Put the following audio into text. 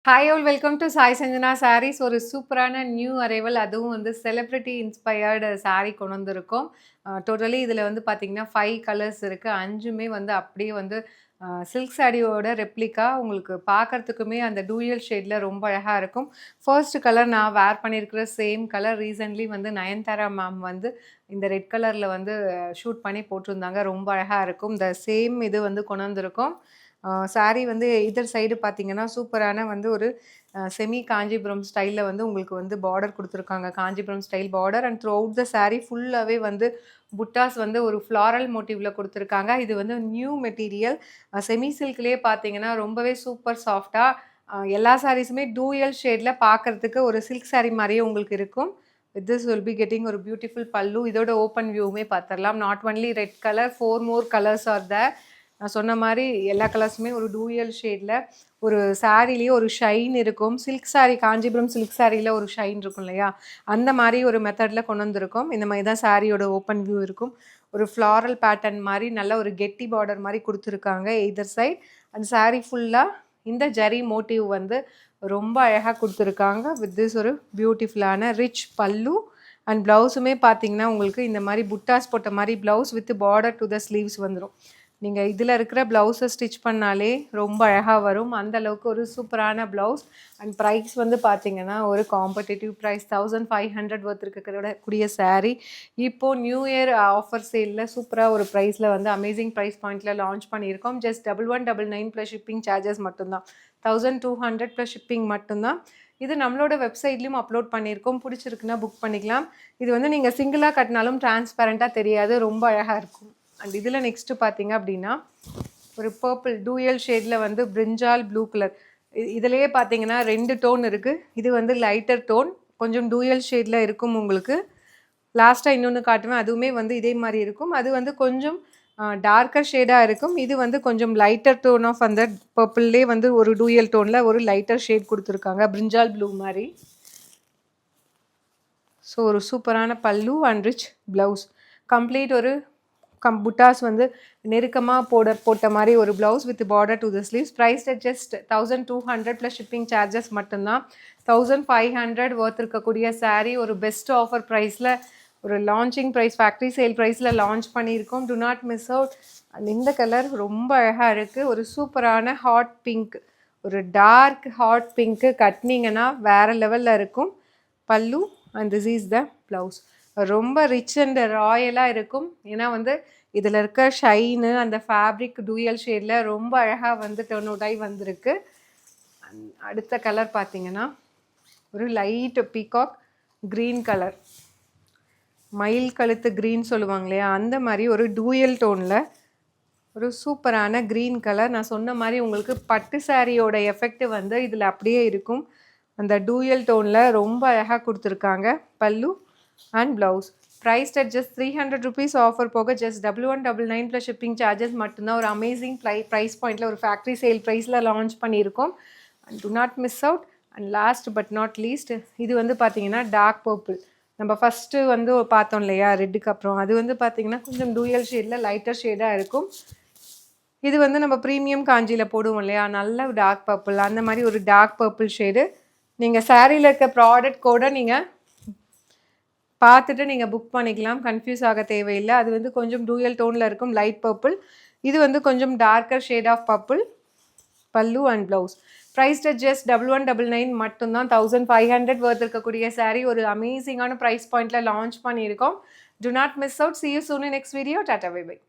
Hi all welcome to Sai Sanjana sarees. ஒரு சூப்பரான new arrival, அதுவும் வந்து செலிப்ரிட்டி இன்ஸ்பயர்டு சாரீ கொண்டு வந்திருக்கோம். டோட்டலி இதில் வந்து பார்த்தீங்கன்னா 5 கலர்ஸ் இருக்குது. 5மே வந்து அப்படியே வந்து சில்க் சாரியோட ரெப்ளிகா. உங்களுக்கு பார்க்குறதுக்குமே அந்த டூயல் ஷேடில் ரொம்ப அழகாக இருக்கும். ஃபர்ஸ்ட் கலர் நான் வேர் பண்ணியிருக்கிற சேம் கலர். ரீசெண்ட்லி வந்து நயன்தாரா மேம் வந்து இந்த ரெட் கலரில் வந்து ஷூட் பண்ணி போட்டிருந்தாங்க. ரொம்ப அழகாக இருக்கும். இந்த சேம் இது வந்து கொண்டு வந்திருக்கோம். சாரீ வந்து இதர் சைடு பார்த்தீங்கன்னா சூப்பரான வந்து ஒரு செமி காஞ்சிபுரம் ஸ்டைலில் வந்து உங்களுக்கு வந்து பார்டர் கொடுத்துருக்காங்க. Kanchipuram style border and through out the sari ஃபுல்லாகவே வந்து புட்டாஸ் வந்து ஒரு ஃப்ளாரல் மோட்டிவில் கொடுத்துருக்காங்க. இது வந்து நியூ மெட்டீரியல். செமி சில்க்லேயே பார்த்தீங்கன்னா ரொம்பவே சூப்பர் சாஃப்டாக எல்லா சாரீஸுமே டூயல் ஷேடில் பார்க்குறதுக்கு ஒரு சில்க் சாரீ மாதிரியே உங்களுக்கு இருக்கும். With this will be getting ஒரு பியூட்டிஃபுல் பல்லு. இதோட ஓப்பன் வியூவுமே பார்த்துடலாம். Not only red colour, 4 more colours are there. நான் சொன்ன மாதிரி எல்லா கலர்ஸுமே ஒரு டூயல் ஷேடில் ஒரு சாரீலேயே ஒரு ஷைன் இருக்கும். சில்க் சாரீ, காஞ்சிபுரம் சில்க் சாரியில் ஒரு ஷைன் இருக்கும் இல்லையா, அந்த மாதிரி ஒரு மெத்தடில் கொண்டு வந்திருக்கோம். இந்த மாதிரி தான் சாரியோட ஓப்பன் வியூ இருக்கும். ஒரு ஃப்ளாரல் பேட்டர்ன் மாதிரி நல்ல ஒரு கெட்டி பார்டர் மாதிரி கொடுத்துருக்காங்க எய்தர் சைட். அந்த சாரீ ஃபுல்லாக இந்த ஜரி மோட்டிவ் வந்து ரொம்ப அழகாக கொடுத்துருக்காங்க. வித் திஸ் ஒரு பியூட்டிஃபுல்லான ரிச் பல்லு அண்ட் ப்ளவுஸுமே பார்த்தீங்கன்னா உங்களுக்கு இந்த மாதிரி புட்டாஸ் போட்ட மாதிரி blouse with border to the sleeves வந்துடும். நீங்கள் இதில் இருக்கிற ப்ளவுஸை ஸ்டிச் பண்ணாலே ரொம்ப அழகாக வரும். அந்தளவுக்கு ஒரு சூப்பரான ப்ளவுஸ். அண்ட் ப்ரைஸ் வந்து பார்த்திங்கன்னா ஒரு காம்படிட்டிவ் ப்ரைஸ் 1500 ஒர்த் இருக்கக்கூடிய சாரீ. இப்போது நியூ இயர் ஆஃபர் சேலில் சூப்பராக ஒரு ப்ரைஸில் வந்து அமேசிங் ப்ரைஸ் பாயிண்டில் லான்ச் பண்ணியிருக்கோம். ஜஸ்ட் 1199 ப்ளஸ் ஷிப்பிங் சார்ஜஸ் மட்டும்தான். 1200 ப்ளஸ் ஷிப்பிங் மட்டும்தான். இது நம்மளோட வெப்சைட்லேயும் அப்லோட் பண்ணியிருக்கோம். பிடிச்சிருக்குன்னா புக் பண்ணிக்கலாம். இது வந்து நீங்கள் சிங்கிளாக கட்டினாலும் டிரான்ஸ்பரண்ட்டாக தெரியாது, ரொம்ப அழகாக இருக்கும். அண்ட் இதில் நெக்ஸ்ட்டு பார்த்தீங்க அப்படின்னா ஒரு பர்பிள் டூயல் ஷேடில் வந்து பிரிஞ்சால் ப்ளூ கலர். இதிலேயே பார்த்தீங்கன்னா 2 டோன் இருக்குது. இது வந்து லைட்டர் டோன், கொஞ்சம் டூயல் ஷேடில் இருக்கும். உங்களுக்கு லாஸ்ட்டாக இன்னொன்று காட்டுவேன், அதுவுமே வந்து இதே மாதிரி இருக்கும். அது வந்து கொஞ்சம் டார்க்கர் ஷேடாக இருக்கும். இது வந்து கொஞ்சம் லைட்டர் டோன் ஆஃப் அந்த பர்பிள்லே வந்து ஒரு டூயல் டோனில் ஒரு லைட்டர் ஷேட் கொடுத்துருக்காங்க, பிரிஞ்சால் ப்ளூ மாதிரி. ஸோ ஒரு சூப்பரான பல்லு அண்ட் ரிச் ப்ளவுஸ். கம்ப்ளீட் ஒரு புட்டாஸ் வந்து நெருக்கமாக போட்ட மாதிரி ஒரு blouse with border to the sleeves. Price just 1200 plus shipping charges மட்டும்தான். 1500 ஒர்த் இருக்கக்கூடிய சாரீ ஒரு பெஸ்ட் ஆஃபர் ப்ரைஸில் ஒரு லான்ச்சிங் ப்ரைஸ், ஃபேக்ட்ரி சேல் ப்ரைஸில் லான்ச் பண்ணியிருக்கோம். To not miss out. And இந்த கலர் ரொம்ப அழகாக இருக்குது. ஒரு சூப்பரான ஹாட் பிங்க், ஒரு டார்க் ஹாட் பிங்க்கு கட்டினீங்கன்னா வேறு லெவலில் இருக்கும். பல்லு and this is the blouse. ரொம்ப ரிச் அண்ட் ராயலாக இருக்கும். ஏன்னா வந்து இதில் இருக்க ஷைனு அந்த ஃபேப்ரிக் டூயல் ஷேடில் ரொம்ப அழகாக வந்து டர்ன் அவுட் ஆகி வந்திருக்கு. அடுத்த கலர் பார்த்தீங்கன்னா ஒரு லைட் பீகாக் க்ரீன் கலர், மயில் கழுத்து க்ரீன் சொல்லுவாங்க இல்லையா, அந்த மாதிரி ஒரு டூயல் டோனில் ஒரு சூப்பரான க்ரீன் கலர். நான் சொன்ன மாதிரி உங்களுக்கு பட்டு சாரியோட எஃபெக்ட் வந்து இதில் அப்படியே இருக்கும். அந்த டூயல் டோனில் ரொம்ப அழகாக கொடுத்துருக்காங்க. பல்லு and blouse. Price at just 300 rupees. Offer போக ஜஸ்ட் 1199 ப்ளஸ் ஷிப்பிங் சார்ஜஸ் மட்டும்தான். ஒரு அமேசிங் ப்ரைஸ் பாயிண்டில் ஒரு ஃபேக்ட்ரி சேல் ப்ரைஸில் லான்ச் பண்ணியிருக்கோம். And do not miss out. And last but not least, இது வந்து பார்த்தீங்கன்னா டார்க் பர்பிள். நம்ம ஃபஸ்ட்டு வந்து பார்த்தோம் இல்லையா ரெட்டுக்கு அப்புறம், அது வந்து பார்த்தீங்கன்னா கொஞ்சம் டூயல் ஷேடில் லைட்டர் ஷேடாக இருக்கும். இது வந்து நம்ம ப்ரீமியம் காஞ்சியில் போடுவோம் இல்லையா, நல்ல டார்க் பர்பிள், அந்த மாதிரி ஒரு டார்க் பர்பிள் ஷேடு. நீங்கள் சாரியில் இருக்க ப்ராடக்ட் கூட நீங்கள் பார்த்துட்டு நீங்கள் புக் பண்ணிக்கலாம், கன்ஃபியூஸ் ஆக தேவையில்லை. அது வந்து கொஞ்சம் டூயல் டோனில் இருக்கும், லைட் பர்பிள். இது வந்து கொஞ்சம் டார்க்கர் ஷேட் ஆஃப் பர்பிள். பல்லு அண்ட் ப்ளவுஸ். ப்ரைஸ் ஜஸ்ட் 1199 மட்டும்தான். 1500 ஒர்த் இருக்கக்கூடிய சாரீ ஒரு அமேசிங்கான ப்ரைஸ் பாயிண்டில் லான்ச் பண்ணியிருக்கோம். To not miss out. See you soon in next video. Tata, bye bye.